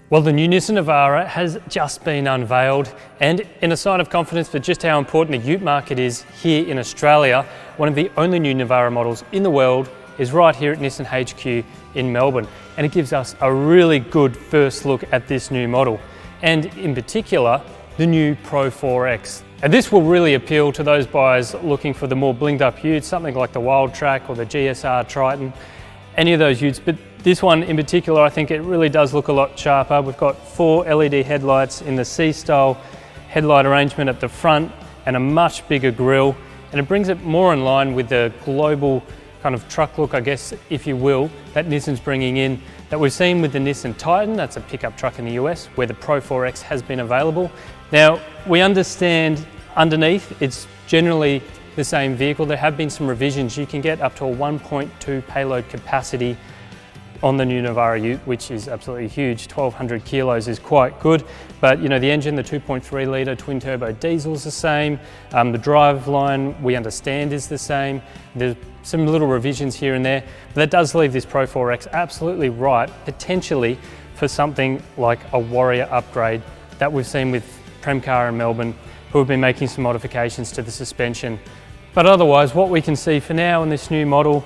Well, the new Nissan Navara has just been unveiled, and in a sign of confidence for just how important the ute market is here in Australia, one of the only new Navara models in the world is right here at Nissan HQ in Melbourne, and it gives us a really good first look at this new model, and in particular, the new Pro-4X. And this will really appeal to those buyers looking for the more blinged up utes, something like the Wild Track or the GSR Triton, any of those utes, but this one in particular, I think it really does look a lot sharper. We've got 4 LED headlights in the C-style headlight arrangement at the front and a much bigger grille, and it brings it more in line with the global kind of truck look, I guess, if you will, that Nissan's bringing in, that we've seen with the Nissan Titan. That's a pickup truck in the US, where the Pro-4X has been available. Now, we understand underneath it's generally the same vehicle. There have been some revisions. You can get up to a 1.2 payload capacity on the new Navara ute, which is absolutely huge. 1,200 kilos is quite good, but you know, the engine, the 2.3 litre twin turbo diesel is the same. The drive line, we understand, is the same. There's some little revisions here and there, but that does leave this Pro-4X absolutely right, potentially for something like a Warrior upgrade that we've seen with Premcar in Melbourne, who have been making some modifications to the suspension. But otherwise, what we can see for now in this new model,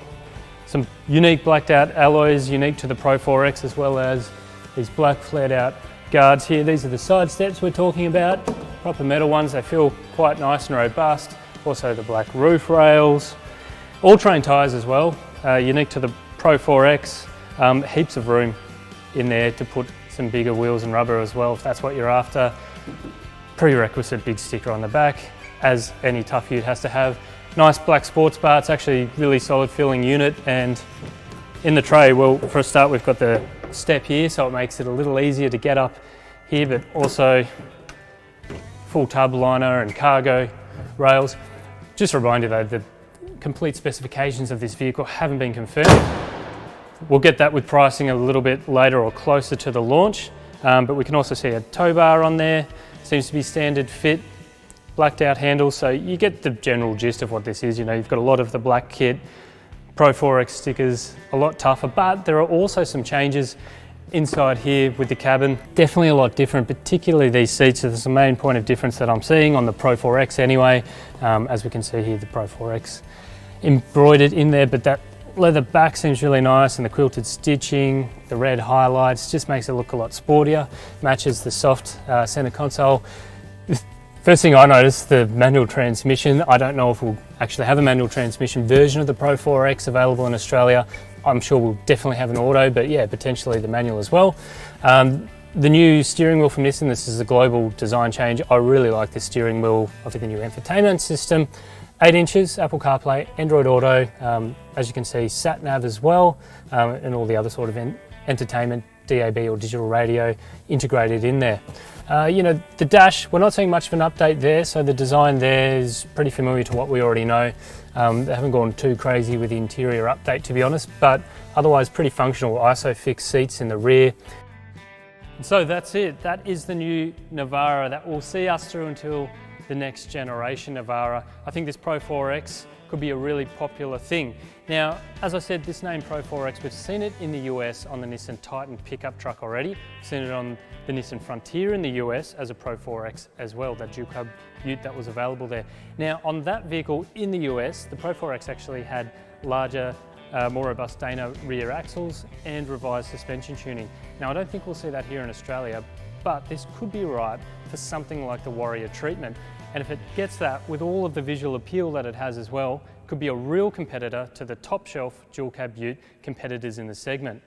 some unique blacked out alloys unique to the Pro-4X, as well as these black flared out guards here. These are the side steps we're talking about, proper metal ones. They feel quite nice and robust. Also the black roof rails, all-terrain tyres as well, unique to the Pro-4X. Heaps of room in there to put some bigger wheels and rubber as well, if that's what you're after. Prerequisite big sticker on the back, as any tough ute has to have. Nice black sports bar. It's actually really solid feeling unit, and in the tray, well, for a start, we've got the step here, so it makes it a little easier to get up here, but also full tub liner and cargo rails. Just a reminder though, the complete specifications of this vehicle haven't been confirmed. We'll get that with pricing a little bit later or closer to the launch, but we can also see a tow bar on there. Seems to be standard fit. Blacked out handles, so you get the general gist of what this is. You know, you've got a lot of the black kit, Pro-4X stickers, a lot tougher, but there are also some changes inside here with the cabin. Definitely a lot different, particularly these seats. There's the main point of difference that I'm seeing on the Pro-4X anyway. As we can see here, the Pro-4X embroidered in there, but that leather back seems really nice, and the quilted stitching, the red highlights, just makes it look a lot sportier. Matches the soft center console. First thing I noticed, the manual transmission. I don't know if we'll actually have a manual transmission version of the Pro-4X available in Australia. I'm sure we'll definitely have an auto, but yeah, potentially the manual as well. The new steering wheel from Nissan, this is a global design change. I really like this steering wheel of the new infotainment system. 8 inches, Apple CarPlay, Android Auto, as you can see, sat nav as well, and all the other sort of entertainment, DAB or digital radio integrated in there. You know, the dash, we're not seeing much of an update there, so the design there is pretty familiar to what we already know. They haven't gone too crazy with the interior update, to be honest, but otherwise pretty functional. ISOFIX seats in the rear. And so that's it. That is the new Navara that will see us through until the next generation Navara. I think this Pro-4X could be a really popular thing. Now, as I said, this name Pro-4X, we've seen it in the US on the Nissan Titan pickup truck already. We've seen it on the Nissan Frontier in the US as a Pro-4X as well, that dual cab ute that was available there. Now, on that vehicle in the US, the Pro-4X actually had larger, more robust Dana rear axles and revised suspension tuning. Now, I don't think we'll see that here in Australia, but this could be right for something like the Warrior treatment. And if it gets that with all of the visual appeal that it has as well, could be a real competitor to the top shelf dual cab ute competitors in the segment.